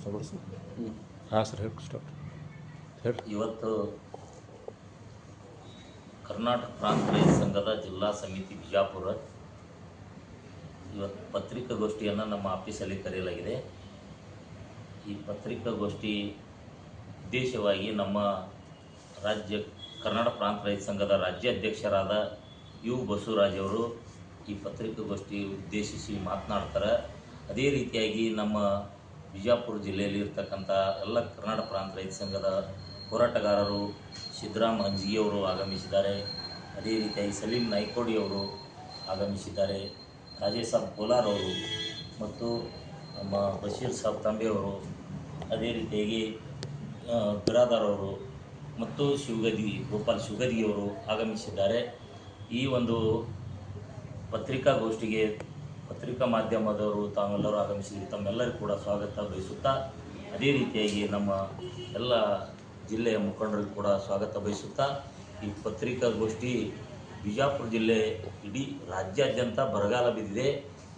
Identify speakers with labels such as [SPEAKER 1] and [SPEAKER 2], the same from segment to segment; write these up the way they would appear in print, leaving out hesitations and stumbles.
[SPEAKER 1] ಹಾಂ ಸರ್ ಹೇಳಿ ಸ್ಟಾರ್ಟ್ ಹೇಳಿ.
[SPEAKER 2] ಇವತ್ತು ಕರ್ನಾಟಕ ಪ್ರಾಂತ ರೈತ ಸಂಘದ ಜಿಲ್ಲಾ ಸಮಿತಿ ಬಿಜಾಪುರ ಇವತ್ತು ಪತ್ರಿಕಾಗೋಷ್ಠಿಯನ್ನು ನಮ್ಮ ಆಫೀಸಲ್ಲಿ ಕರೆಯಲಾಗಿದೆ. ಈ ಪತ್ರಿಕಾಗೋಷ್ಠಿ ಉದ್ದೇಶವಾಗಿ ನಮ್ಮ ರಾಜ್ಯ ಕರ್ನಾಟಕ ಪ್ರಾಂತ ರೈತ ಸಂಘದ ರಾಜ್ಯಾಧ್ಯಕ್ಷರಾದ ಯು ಬಸವರಾಜ್ ಅವರು ಈ ಪತ್ರಿಕಾಗೋಷ್ಠಿ ಉದ್ದೇಶಿಸಿ ಮಾತನಾಡ್ತಾರೆ. ಅದೇ ರೀತಿಯಾಗಿ ನಮ್ಮ ಬಿಜಾಪುರ ಜಿಲ್ಲೆಯಲ್ಲಿ ಇರ್ತಕ್ಕಂಥ ಎಲ್ಲ ಕರ್ನಾಟಕ ಪ್ರಾಂತ ರೈತ ಸಂಘದ ಹೋರಾಟಗಾರರು ಸಿದ್ದರಾಮ ಹಂಜಿಗೆಯವರು ಆಗಮಿಸಿದ್ದಾರೆ. ಅದೇ ರೀತಿಯಾಗಿ ಸಲೀಂ ನಾಯ್ಕೋಡಿ ಅವರು ಆಗಮಿಸಿದ್ದಾರೆ. ರಾಜೇಶ್ ಸಾಬ್ ಕೋಲಾರ್ ಅವರು ಮತ್ತು ನಮ್ಮ ಬಶೀರ್ ಸಾಬ್ ತಂಬೆಯವರು, ಅದೇ ರೀತಿಯಾಗಿ ಬಿರಾದಾರ್ ಅವರು ಮತ್ತು ಗೋಪಾಲ್ ಶಿವಗದಿಯವರು ಆಗಮಿಸಿದ್ದಾರೆ. ಈ ಒಂದು ಪತ್ರಿಕಾಗೋಷ್ಠಿಗೆ ಪತ್ರಿಕಾ ಮಾಧ್ಯಮದವರು ತಾವೆಲ್ಲರೂ ಆಗಮಿಸಿದರೆ ತಮ್ಮೆಲ್ಲರಿಗೂ ಕೂಡ ಸ್ವಾಗತ ಬಯಸುತ್ತಾ, ಅದೇ ರೀತಿಯಾಗಿ ನಮ್ಮ ಎಲ್ಲ ಜಿಲ್ಲೆಯ ಮುಖಂಡರಿಗೂ ಕೂಡ ಸ್ವಾಗತ ಬಯಸುತ್ತಾ, ಈ ಪತ್ರಿಕಾಗೋಷ್ಠಿ ಬಿಜಾಪುರ ಜಿಲ್ಲೆ ಇಡೀ ರಾಜ್ಯಾದ್ಯಂತ ಬರಗಾಲ ಬಿದ್ದಿದೆ.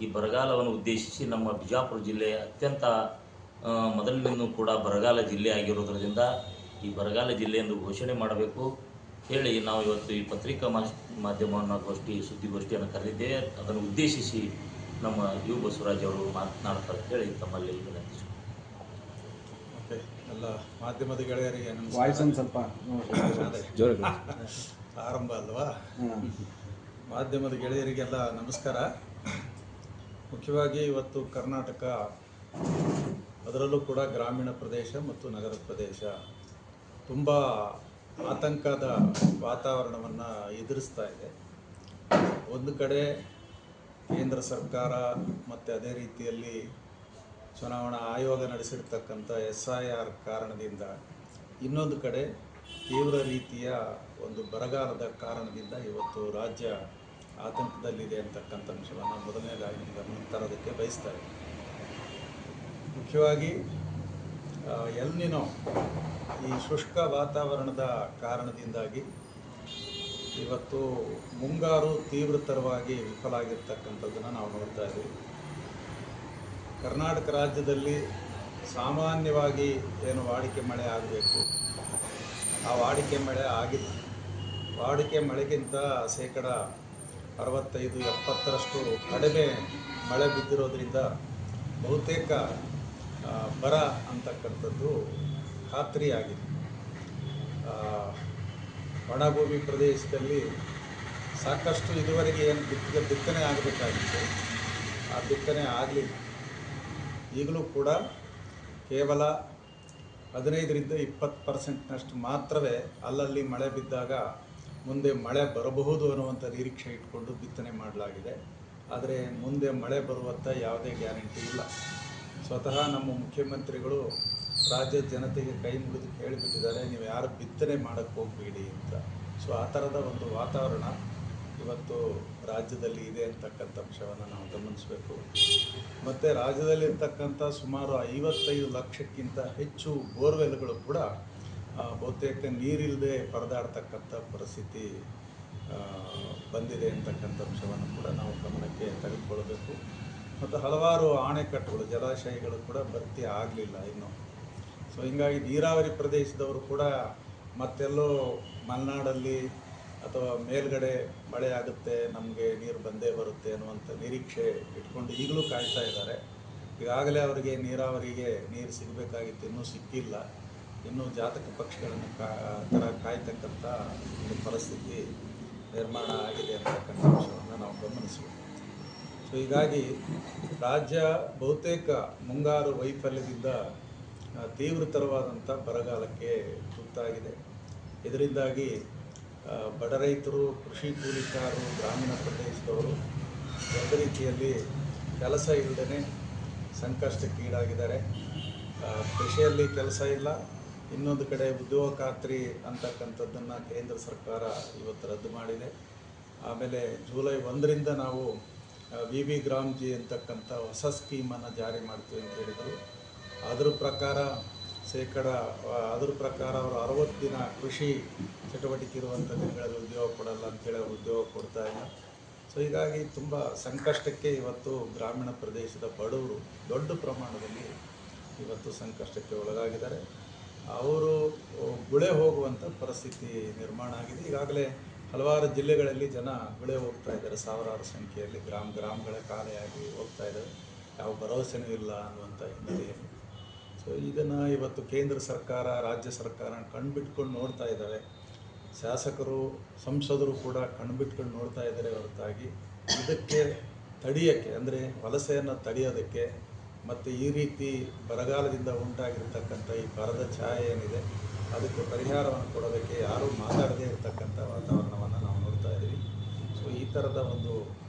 [SPEAKER 2] ಈ ಬರಗಾಲವನ್ನು ಉದ್ದೇಶಿಸಿ ನಮ್ಮ ಬಿಜಾಪುರ ಜಿಲ್ಲೆ ಅತ್ಯಂತ ಮೊದಲಿನಿಂದ ಕೂಡ ಬರಗಾಲ ಜಿಲ್ಲೆ ಆಗಿರೋದ್ರಿಂದ ಈ ಬರಗಾಲ ಜಿಲ್ಲೆ ಎಂದು ಘೋಷಣೆ ಮಾಡಬೇಕು ಹೇಳಿ ನಾವು ಇವತ್ತು ಈ ಪತ್ರಿಕಾ ಮಾಧ್ಯಮವನ್ನು ಸುದ್ದಿಗೋಷ್ಠಿಯನ್ನು ಕರೆದಿದ್ದೇವೆ. ಅದನ್ನು ಉದ್ದೇಶಿಸಿ ನಮ್ಮ ಯು ಬಸವರಾಜ್ ಅವರು ಮಾತನಾಡ್ತಾರೆ ಹೇಳಿ ತಮ್ಮಲ್ಲಿ ವಿನಂತಿಸುತ್ತೇವೆ.
[SPEAKER 3] ಓಕೆ, ಎಲ್ಲ ಮಾಧ್ಯಮದ ಗೆಳೆಯರಿಗೆ
[SPEAKER 4] ವಾಯ್ಸ್ ಒಂದು ಸ್ವಲ್ಪ
[SPEAKER 3] ಆರಂಭ ಅಲ್ವಾ. ಮಾಧ್ಯಮದ ಗೆಳೆಯರಿಗೆಲ್ಲ ನಮಸ್ಕಾರ. ಮುಖ್ಯವಾಗಿ ಇವತ್ತು ಕರ್ನಾಟಕ, ಅದರಲ್ಲೂ ಕೂಡ ಗ್ರಾಮೀಣ ಪ್ರದೇಶ ಮತ್ತು ನಗರ ಪ್ರದೇಶ ತುಂಬ ಆತಂಕದ ವಾತಾವರಣವನ್ನು ಎದುರಿಸ್ತಾ ಇದೆ. ಒಂದು ಕಡೆ ಕೇಂದ್ರ ಸರ್ಕಾರ ಮತ್ತು ಅದೇ ರೀತಿಯಲ್ಲಿ ಚುನಾವಣಾ ಆಯೋಗ ನಡೆಸಿರ್ತಕ್ಕಂಥ SIR ಕಾರಣದಿಂದ, ಇನ್ನೊಂದು ಕಡೆ ತೀವ್ರ ರೀತಿಯ ಒಂದು ಬರಗಾಲದ ಕಾರಣದಿಂದ ಇವತ್ತು ರಾಜ್ಯ ಆತಂಕದಲ್ಲಿದೆ ಅಂತಕ್ಕಂಥ ಅಂಶವನ್ನು ಮೊದಲನೇದಾಗಿ ಗಮನಕ್ಕೆ ತರೋದಕ್ಕೆ ಬಯಸ್ತಾ ಇದೆ. ಮುಖ್ಯವಾಗಿ ಎಲ್ ನಿನೋ ಈ ಶುಷ್ಕ ವಾತಾವರಣದ ಕಾರಣದಿಂದಾಗಿ ಇವತ್ತು ಮುಂಗಾರು ತೀವ್ರತರವಾಗಿ ವಿಫಲ ಆಗಿರ್ತಕ್ಕಂಥದ್ದನ್ನು ನಾವು ನೋಡ್ತಾ ಇದ್ದೀವಿ. ಕರ್ನಾಟಕ ರಾಜ್ಯದಲ್ಲಿ ಸಾಮಾನ್ಯವಾಗಿ ಏನು ವಾಡಿಕೆ ಮಳೆ ಆಗಬೇಕು, ಆ ವಾಡಿಕೆ ಮಳೆ ಆಗಿಲ್ಲ. ವಾಡಿಕೆ ಮಳೆಗಿಂತ 65-70% ಕಡಿಮೆ ಮಳೆ ಬಿದ್ದಿರೋದ್ರಿಂದ ಬಹುತೇಕ ಬರ ಅಂತಕ್ಕಂಥದ್ದು ಖಾತ್ರಿಯಾಗಿದೆ. ಒಣಭೂಮಿ ಪ್ರದೇಶದಲ್ಲಿ ಸಾಕಷ್ಟು ಇದುವರೆಗೆ ಏನು ಬಿತ್ತನೆ ಆಗಬೇಕಾಗಿತ್ತು, ಆ ಬಿತ್ತನೆ ಆಗಲಿಲ್ಲ. ಈಗಲೂ ಕೂಡ ಕೇವಲ 15-20% ಮಾತ್ರವೇ ಅಲ್ಲಲ್ಲಿ ಮಳೆ ಬಿದ್ದಾಗ ಮುಂದೆ ಮಳೆ ಬರಬಹುದು ಅನ್ನುವಂಥ ನಿರೀಕ್ಷೆ ಇಟ್ಕೊಂಡು ಬಿತ್ತನೆ ಮಾಡಲಾಗಿದೆ. ಆದರೆ ಮುಂದೆ ಮಳೆ ಬರುವಂಥ ಯಾವುದೇ ಗ್ಯಾರಂಟಿ ಇಲ್ಲ. ಸ್ವತಃ ನಮ್ಮ ಮುಖ್ಯಮಂತ್ರಿಗಳು ರಾಜ್ಯದ ಜನತೆಗೆ ಕೈ ಮುಗಿದು ಹೇಳಿಬಿಟ್ಟಿದ್ದಾರೆ, ನೀವು ಯಾರು ಬಿತ್ತನೆ ಮಾಡೋಕ್ಕೆ ಹೋಗಬೇಡಿ ಅಂತ. ಸೊ ಆ ಥರದ ಒಂದು ವಾತಾವರಣ ಇವತ್ತು ರಾಜ್ಯದಲ್ಲಿ ಇದೆ ಅಂತಕ್ಕಂಥ ಅಂಶವನ್ನು ನಾವು ಗಮನಿಸಬೇಕು. ಮತ್ತು ರಾಜ್ಯದಲ್ಲಿರ್ತಕ್ಕಂಥ ಸುಮಾರು 55 ಲಕ್ಷಕ್ಕಿಂತ ಹೆಚ್ಚು ಬೋರ್ವೆಲ್ಗಳು ಕೂಡ ಬಹುತೇಕ ನೀರಿಲ್ಲದೆ ಪರದಾಡ್ತಕ್ಕಂಥ ಪರಿಸ್ಥಿತಿ ಬಂದಿದೆ ಅಂತಕ್ಕಂಥ ಅಂಶವನ್ನು ಕೂಡ ನಾವು ಗಮನಕ್ಕೆ ತೆಗೆದುಕೊಳ್ಬೇಕು. ಮತ್ತು ಹಲವಾರು ಅಣೆಕಟ್ಟುಗಳು, ಜಲಾಶಯಗಳು ಕೂಡ ಭರ್ತಿ ಆಗಲಿಲ್ಲ ಇನ್ನೂ. ಸೊ ಹೀಗಾಗಿ ನೀರಾವರಿ ಪ್ರದೇಶದವರು ಕೂಡ ಮತ್ತೆಲ್ಲೋ ಮಲೆನಾಡಲ್ಲಿ ಅಥವಾ ಮೇಲ್ಗಡೆ ಮಳೆ ಆಗುತ್ತೆ, ನಮಗೆ ನೀರು ಬಂದೇ ಬರುತ್ತೆ ಅನ್ನುವಂಥ ನಿರೀಕ್ಷೆ ಇಟ್ಕೊಂಡು ಈಗಲೂ ಕಾಯ್ತಾ ಇದ್ದಾರೆ. ಈಗಾಗಲೇ ಅವರಿಗೆ ನೀರಾವರಿಗೆ ನೀರು ಸಿಗಬೇಕಾಗಿತ್ತು, ಇನ್ನೂ ಸಿಕ್ಕಿಲ್ಲ. ಇನ್ನೂ ಜಾತಕ ಪಕ್ಷಿಗಳನ್ನು ಕಾಯ್ತಕ್ಕಂಥ ಒಂದು ಪರಿಸ್ಥಿತಿ ನಿರ್ಮಾಣ ಆಗಿದೆ ಅಂತಕ್ಕಂಥ ಅಂಶವನ್ನು ನಾವು ಗಮನಿಸಬೇಕು. ಸೊ ಹೀಗಾಗಿ ರಾಜ್ಯ ಬಹುತೇಕ ಮುಂಗಾರು ವೈಫಲ್ಯದಿಂದ ತೀವ್ರತರವಾದಂಥ ಬರಗಾಲಕ್ಕೆ ತುತ್ತಾಗಿದೆ. ಇದರಿಂದಾಗಿ ಬಡ ರೈತರು, ಕೃಷಿ ಕೂಲಿಕಾರರು, ಗ್ರಾಮೀಣ ಪ್ರದೇಶದವರು ಒಂದು ರೀತಿಯಲ್ಲಿ ಕೆಲಸ ಇಲ್ಲದೇ ಸಂಕಷ್ಟಕ್ಕೀಡಾಗಿದ್ದಾರೆ. ಕೃಷಿಯಲ್ಲಿ ಕೆಲಸ ಇಲ್ಲ, ಇನ್ನೊಂದು ಕಡೆ ಉದ್ಯೋಗ ಖಾತ್ರಿ ಅಂತಕ್ಕಂಥದ್ದನ್ನು ಕೇಂದ್ರ ಸರ್ಕಾರ ಇವತ್ತು ರದ್ದು ಮಾಡಿದೆ. ಆಮೇಲೆ ಜುಲೈ 1ರಿಂದ ನಾವು VB ಗ್ರಾಮ್ಜಿ ಅಂತಕ್ಕಂಥ ಹೊಸ ಸ್ಕೀಮನ್ನು ಜಾರಿ ಮಾಡ್ತೀವಿ ಅಂತ ಹೇಳಿದರು. ಅದರ ಪ್ರಕಾರ ಅವರು 60 ದಿನ ಕೃಷಿ ಚಟುವಟಿಕೆ ಇರುವಂಥ ದಿನಗಳಲ್ಲಿ ಉದ್ಯೋಗ ಕೊಡಲ್ಲ ಅಂತೇಳಿ ಅವರು ಉದ್ಯೋಗ ಕೊಡ್ತಾ ಇಲ್ಲ. ಸೊ ಹೀಗಾಗಿ ತುಂಬ ಸಂಕಷ್ಟಕ್ಕೆ ಇವತ್ತು ಗ್ರಾಮೀಣ ಪ್ರದೇಶದ ಬಡವರು ದೊಡ್ಡ ಪ್ರಮಾಣದಲ್ಲಿ ಇವತ್ತು ಸಂಕಷ್ಟಕ್ಕೆ ಒಳಗಾಗಿದ್ದಾರೆ. ಅವರು ಗುಳೆ ಹೋಗುವಂಥ ಪರಿಸ್ಥಿತಿ ನಿರ್ಮಾಣ ಆಗಿದೆ. ಈಗಾಗಲೇ ಹಲವಾರು ಜಿಲ್ಲೆಗಳಲ್ಲಿ ಜನ ಗುಳೆ ಹೋಗ್ತಾ ಇದ್ದಾರೆ, ಸಾವಿರಾರು ಸಂಖ್ಯೆಯಲ್ಲಿ ಗ್ರಾಮಗಳ ಖಾಲಿಯಾಗಿ ಹೋಗ್ತಾ ಇದ್ದಾರೆ. ಯಾವ ಭರವಸೆನೂ ಇಲ್ಲ ಅನ್ನುವಂಥ ಹಿನ್ನೆಲೆಯಲ್ಲಿ ಸೊ ಇದನ್ನು ಇವತ್ತು ಕೇಂದ್ರ ಸರ್ಕಾರ, ರಾಜ್ಯ ಸರ್ಕಾರ ಕಣ್ಬಿಟ್ಕೊಂಡು ನೋಡ್ತಾ ಇದ್ದಾವೆ. ಶಾಸಕರು, ಸಂಸದರು ಕೂಡ ಕಣ್ಬಿಟ್ಕೊಂಡು ನೋಡ್ತಾ ಇದ್ದಾರೆ ಹೊರತಾಗಿ ಇದಕ್ಕೆ ತಡೆಯೋಕ್ಕೆ, ಅಂದರೆ ವಲಸೆಯನ್ನು ತಡೆಯೋದಕ್ಕೆ ಮತ್ತು ಈ ರೀತಿ ಬರಗಾಲದಿಂದ ಉಂಟಾಗಿರ್ತಕ್ಕಂಥ ಈ ಬರದ ಛಾಯೆ ಏನಿದೆ ಅದಕ್ಕೆ ಪರಿಹಾರವನ್ನು ಕೊಡೋದಕ್ಕೆ ಯಾರೂ ಮಾತಾಡದೇ ಇರತಕ್ಕಂಥ ವಾತಾವರಣವನ್ನು ನಾವು ನೋಡ್ತಾ ಇದ್ದೀವಿ. ಸೊ ಈ ಥರದ ಒಂದು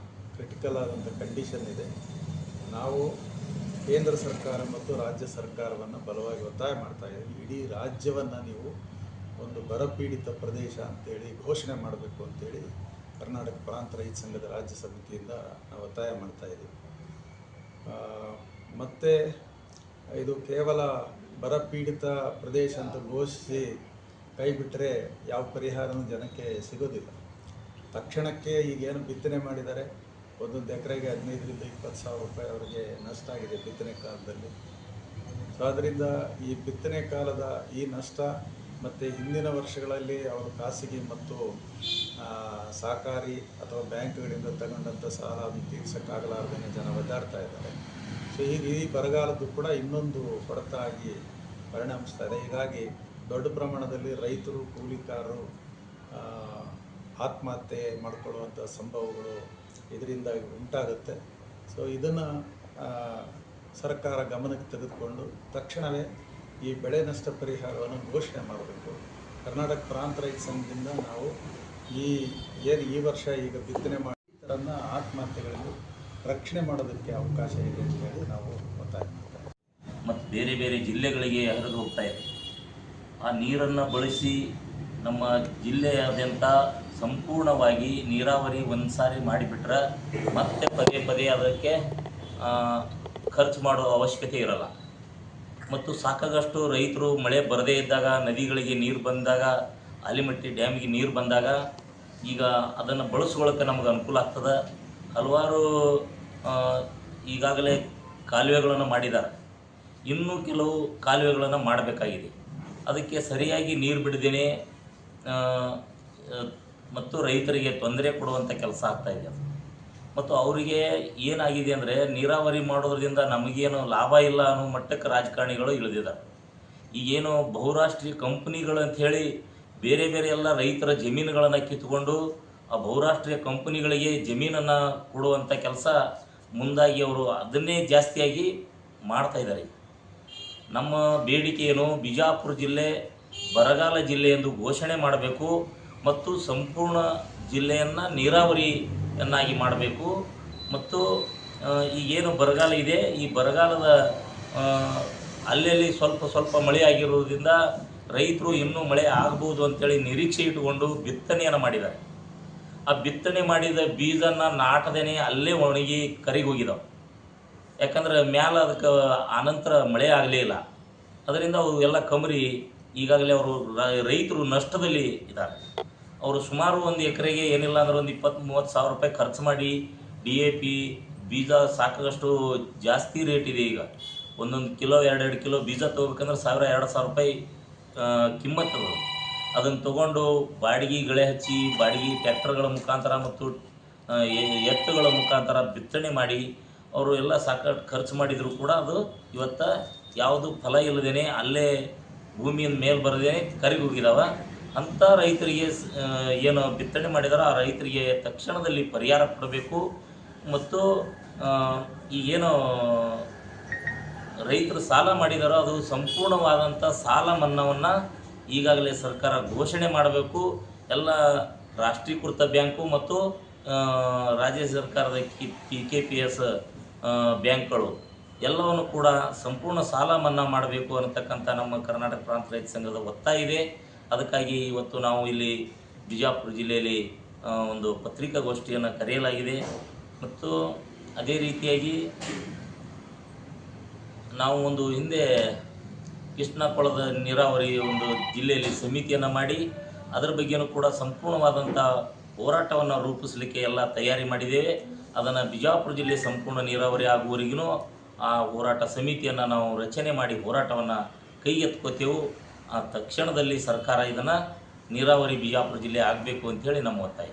[SPEAKER 3] ಕ್ರಿಟಿಕಲ್ ಆದಂಥ ಕಂಡೀಷನ್ ಇದೆ. ನಾವು ಕೇಂದ್ರ ಸರ್ಕಾರ ಮತ್ತು ರಾಜ್ಯ ಸರ್ಕಾರವನ್ನು ಬಲವಾಗಿ ಒತ್ತಾಯ ಮಾಡ್ತಾ ಇದ್ದೀವಿ. ಇಡೀ ರಾಜ್ಯವನ್ನು ನೀವು ಒಂದು ಬರಪೀಡಿತ ಪ್ರದೇಶ ಅಂತೇಳಿ ಘೋಷಣೆ ಮಾಡಬೇಕು ಅಂತೇಳಿ ಕರ್ನಾಟಕ ಪ್ರಾಂತ ರೈತ ಸಂಘದ ರಾಜ್ಯ ಸಮಿತಿಯಿಂದ ನಾವು ಒತ್ತಾಯ ಮಾಡ್ತಾ ಇದ್ದೀವಿ. ಮತ್ತು ಇದು ಕೇವಲ ಬರಪೀಡಿತ ಪ್ರದೇಶ ಅಂತ ಘೋಷಿಸಿ ಕೈ ಬಿಟ್ಟರೆ ಯಾವ ಪರಿಹಾರನೂ ಜನಕ್ಕೆ ಸಿಗೋದಿಲ್ಲ. ತಕ್ಷಣಕ್ಕೆ ಈಗೇನು ಬಿತ್ತನೆ ಮಾಡಿದ್ದಾರೆ, ಒಂದೊಂದು ಎಕರೆಗೆ 15,000 ರಿಂದ 20,000 ರೂಪಾಯಿ ಅವರಿಗೆ ನಷ್ಟ ಆಗಿದೆ ಬಿತ್ತನೆ ಕಾಲದಲ್ಲಿ. ಸೊ ಅದರಿಂದ ಈ ಬಿತ್ತನೆ ಕಾಲದ ಈ ನಷ್ಟ ಮತ್ತು ಹಿಂದಿನ ವರ್ಷಗಳಲ್ಲಿ ಅವರು ಖಾಸಗಿ ಮತ್ತು ಸಹಕಾರಿ ಅಥವಾ ಬ್ಯಾಂಕ್ಗಳಿಂದ ತಗೊಂಡಂಥ ಸಾಲವನ್ನು ತೀರ್ಸೋಕ್ಕಾಗಲಾರ್ದೇ ಜನ ಒದ್ದಾಡ್ತಾ ಇದ್ದಾರೆ. ಸೊ ಈಗ ಈ ಬರಗಾಲದ್ದು ಕೂಡ ಇನ್ನೊಂದು ಹೊಡೆತ ಆಗಿ ಪರಿಣಮಿಸ್ತಾ ಇದೆ. ಹೀಗಾಗಿ ದೊಡ್ಡ ಪ್ರಮಾಣದಲ್ಲಿ ರೈತರು, ಕೂಲಿಕಾರರು ಆತ್ಮಹತ್ಯೆ ಮಾಡಿಕೊಳ್ಳುವಂಥ ಸಂಭವಗಳು ಇದರಿಂದ ಉಂಟಾಗುತ್ತೆ. ಸೊ ಇದನ್ನು ಸರ್ಕಾರ ಗಮನಕ್ಕೆ ತೆಗೆದುಕೊಂಡು ತಕ್ಷಣವೇ ಈ ಬೆಳೆ ನಷ್ಟ ಪರಿಹಾರವನ್ನು ಘೋಷಣೆ ಮಾಡಬೇಕು. ಕರ್ನಾಟಕ ಪ್ರಾಂತ ರೈತ ಸಂಘದಿಂದ ನಾವು ಈ ವರ್ಷ ಈಗ ಬಿತ್ತನೆ ಮಾಡಿ ರೈತರನ್ನು ಆತ್ಮಹತ್ಯೆಗಳಲ್ಲಿ ರಕ್ಷಣೆ ಮಾಡೋದಕ್ಕೆ ಅವಕಾಶ ಇದೆ ಅಂತ ಹೇಳಿ ನಾವು ಒತ್ತಾಯ ಮಾಡ್ತೇವೆ.
[SPEAKER 2] ಮತ್ತು ಬೇರೆ ಬೇರೆ ಜಿಲ್ಲೆಗಳಿಗೆ ಹರಿದು ಹೋಗ್ತಾ ಇದೆ. ಆ ನೀರನ್ನು ಬಳಸಿ ನಮ್ಮ ಜಿಲ್ಲೆಯಾದ್ಯಂತ ಸಂಪೂರ್ಣವಾಗಿ ನೀರಾವರಿ ಒಂದು ಸಾರಿ ಮಾಡಿಬಿಟ್ರೆ ಮತ್ತೆ ಪದೇ ಪದೇ ಅದಕ್ಕೆ ಖರ್ಚು ಮಾಡೋ ಅವಶ್ಯಕತೆ ಇರಲ್ಲ. ಮತ್ತು ಸಾಕಾಗಷ್ಟು ರೈತರು ಮಳೆ ಬರದೇ ಇದ್ದಾಗ, ನದಿಗಳಿಗೆ ನೀರು ಬಂದಾಗ, ಆಲಿಮಟ್ಟಿ ಡ್ಯಾಮಿಗೆ ನೀರು ಬಂದಾಗ ಈಗ ಅದನ್ನು ಬಳಸ್ಕೊಳ್ಳೋಕ್ಕೆ ನಮಗೆ ಅನುಕೂಲ ಆಗ್ತದೆ. ಹಲವಾರು ಈಗಾಗಲೇ ಕಾಲುವೆಗಳನ್ನು ಮಾಡಿದ್ದಾರೆ, ಇನ್ನೂ ಕೆಲವು ಕಾಲುವೆಗಳನ್ನು ಮಾಡಬೇಕಾಗಿದೆ. ಅದಕ್ಕೆ ಸರಿಯಾಗಿ ನೀರು ಬಿಡದೇನೆ ಮತ್ತು ರೈತರಿಗೆ ತೊಂದರೆ ಕೊಡುವಂಥ ಕೆಲಸ ಆಗ್ತಾಯಿದೆ. ಮತ್ತು ಅವರಿಗೆ ಏನಾಗಿದೆ ಅಂದರೆ, ನೀರಾವರಿ ಮಾಡೋದ್ರಿಂದ ನಮಗೇನು ಲಾಭ ಇಲ್ಲ ಅನ್ನೋ ಮಟ್ಟಕ್ಕೆ ರಾಜಕಾರಣಿಗಳು ಇಳಿದಿದ್ದಾರೆ. ಈಗೇನು ಬಹುರಾಷ್ಟ್ರೀಯ ಕಂಪ್ನಿಗಳು ಅಂಥೇಳಿ ಬೇರೆ ಬೇರೆ ಎಲ್ಲ ರೈತರ ಜಮೀನುಗಳನ್ನು ಕಿತ್ತುಕೊಂಡು ಆ ಬಹುರಾಷ್ಟ್ರೀಯ ಕಂಪ್ನಿಗಳಿಗೆ ಜಮೀನನ್ನು ಕೊಡುವಂಥ ಕೆಲಸ ಮುಂದಾಗಿ ಅವರು ಅದನ್ನೇ ಜಾಸ್ತಿಯಾಗಿ ಮಾಡ್ತಾಯಿದ್ದಾರೆ. ನಮ್ಮ ಬೇಡಿಕೆ ಏನು, ಬಿಜಾಪುರ ಜಿಲ್ಲೆ ಬರಗಾಲ ಜಿಲ್ಲೆ ಎಂದು ಘೋಷಣೆ ಮಾಡಬೇಕು ಮತ್ತು ಸಂಪೂರ್ಣ ಜಿಲ್ಲೆಯನ್ನು ನೀರಾವರಿಯನ್ನಾಗಿ ಮಾಡಬೇಕು. ಮತ್ತು ಈಗೇನು ಬರಗಾಲ ಇದೆ, ಈ ಬರಗಾಲದ ಅಲ್ಲಲ್ಲಿ ಸ್ವಲ್ಪ ಮಳೆ ಆಗಿರೋದ್ರಿಂದ ರೈತರು ಇನ್ನೂ ಮಳೆ ಆಗ್ಬೋದು ಅಂಥೇಳಿ ನಿರೀಕ್ಷೆ ಇಟ್ಟುಕೊಂಡು ಬಿತ್ತನೆಯನ್ನು ಮಾಡಿದ್ದಾರೆ. ಆ ಬಿತ್ತನೆ ಮಾಡಿದ ಬೀಜನ ನಾಟದೇನೆ ಅಲ್ಲೇ ಒಣಗಿ ಕರಿಗೆ ಹೋಗಿದ್ದಾವೆ. ಯಾಕಂದ್ರೆ ಮ್ಯಾಲ ಅದಕ್ಕೆ ಆನಂತರ ಮಳೆ ಆಗಲೇ ಇಲ್ಲ. ಅದರಿಂದ ಅವು ಎಲ್ಲ ಕಮರಿ ಈಗಾಗಲೇ ಅವರು ರೈತರು ನಷ್ಟದಲ್ಲಿ ಇದ್ದಾರೆ. ಅವರು ಸುಮಾರು ಒಂದು ಎಕರೆಗೆ ಏನಿಲ್ಲ ಅಂದ್ರೆ ಒಂದು 20-30 ಸಾವಿರ ರೂಪಾಯಿ ಖರ್ಚು ಮಾಡಿ DAP ಬೀಜ ಸಾಕಷ್ಟು ಜಾಸ್ತಿ ರೇಟ್ ಇದೆ. ಈಗ ಒಂದೊಂದು ಕಿಲೋ 2 ಕಿಲೋ ಬೀಜ ತೊಗೋಬೇಕಂದ್ರೆ 1,000-2,000 ರೂಪಾಯಿ ಕಿಮ್ಮತ್ತು. ಅದನ್ನು ತೊಗೊಂಡು ಬಾಡಿಗೆ ಹಚ್ಚಿ, ಬಾಡಿಗೆ ಟ್ರ್ಯಾಕ್ಟರ್ಗಳ ಮುಖಾಂತರ ಮತ್ತು ಎತ್ತುಗಳ ಮುಖಾಂತರ ಬಿತ್ತನೆ ಮಾಡಿ ಅವರು ಎಲ್ಲ ಸಾಕಷ್ಟು ಖರ್ಚು ಮಾಡಿದರೂ ಕೂಡ ಅದು ಇವತ್ತು ಯಾವುದು ಫಲ ಇಲ್ಲದೇ ಅಲ್ಲೇ ಭೂಮಿಯಿಂದ ಮೇಲೆ ಬರದೇ ಕರಿಗೆ ಹೋಗಿದ್ದಾವೆ. ಅಂಥ ರೈತರಿಗೆ ಏನು ಬಿತ್ತನೆ ಮಾಡಿದಾರೋ ಆ ರೈತರಿಗೆ ತಕ್ಷಣದಲ್ಲಿ ಪರಿಹಾರ ಕೊಡಬೇಕು. ಮತ್ತು ಈಗೇನು ರೈತರು ಸಾಲ ಮಾಡಿದಾರೋ ಅದು ಸಂಪೂರ್ಣವಾದಂಥ ಸಾಲ ಮನ್ನಾವನ್ನು ಈಗಾಗಲೇ ಸರ್ಕಾರ ಘೋಷಣೆ ಮಾಡಬೇಕು. ಎಲ್ಲ ರಾಷ್ಟ್ರೀಕೃತ ಬ್ಯಾಂಕು ಮತ್ತು ರಾಜ್ಯ ಸರ್ಕಾರದ PKPS ಬ್ಯಾಂಕ್ಗಳು ಎಲ್ಲವನ್ನು ಕೂಡ ಸಂಪೂರ್ಣ ಸಾಲ ಮನ್ನಾ ಮಾಡಬೇಕು ಅನ್ನತಕ್ಕಂಥ ನಮ್ಮ ಕರ್ನಾಟಕ ಪ್ರಾಂತ ರೈತ ಸಂಘದ ಒತ್ತಾಯ ಇದೆ. ಅದಕ್ಕಾಗಿ ಇವತ್ತು ನಾವು ಇಲ್ಲಿ ಬಿಜಾಪುರ ಜಿಲ್ಲೆಯಲ್ಲಿ ಒಂದು ಪತ್ರಿಕಾಗೋಷ್ಠಿಯನ್ನು ಕರೆಯಲಾಗಿದೆ. ಮತ್ತು ಅದೇ ರೀತಿಯಾಗಿ ನಾವು ಒಂದು ಹಿಂದೆ ಕೃಷ್ಣಕೊಳದ ನೀರಾವರಿ ಒಂದು ಜಿಲ್ಲೆಯಲ್ಲಿ ಸಮಿತಿಯನ್ನು ಮಾಡಿ ಅದರ ಬಗ್ಗೆಯೂ ಕೂಡ ಸಂಪೂರ್ಣವಾದಂಥ ಹೋರಾಟವನ್ನು ರೂಪಿಸಲಿಕ್ಕೆ ಎಲ್ಲ ತಯಾರಿ ಮಾಡಿದ್ದೇವೆ. ಅದನ್ನು ಬಿಜಾಪುರ ಜಿಲ್ಲೆ ಸಂಪೂರ್ಣ ನೀರಾವರಿ ಆಗುವವರೆಗೂ ಆ ಹೋರಾಟ ಸಮಿತಿಯನ್ನು ನಾವು ರಚನೆ ಮಾಡಿ ಹೋರಾಟವನ್ನು ಕೈಗೆತ್ಕೋತೇವೆ. ಆ ತಕ್ಷಣದಲ್ಲಿ ಸರ್ಕಾರ ಇದನ್ನು ನೀರಾವರಿ ಬಿಜಾಪುರ ಜಿಲ್ಲೆ ಆಗಬೇಕು ಅಂಥೇಳಿ ನಮ್ಮ ಒತ್ತಾಯ.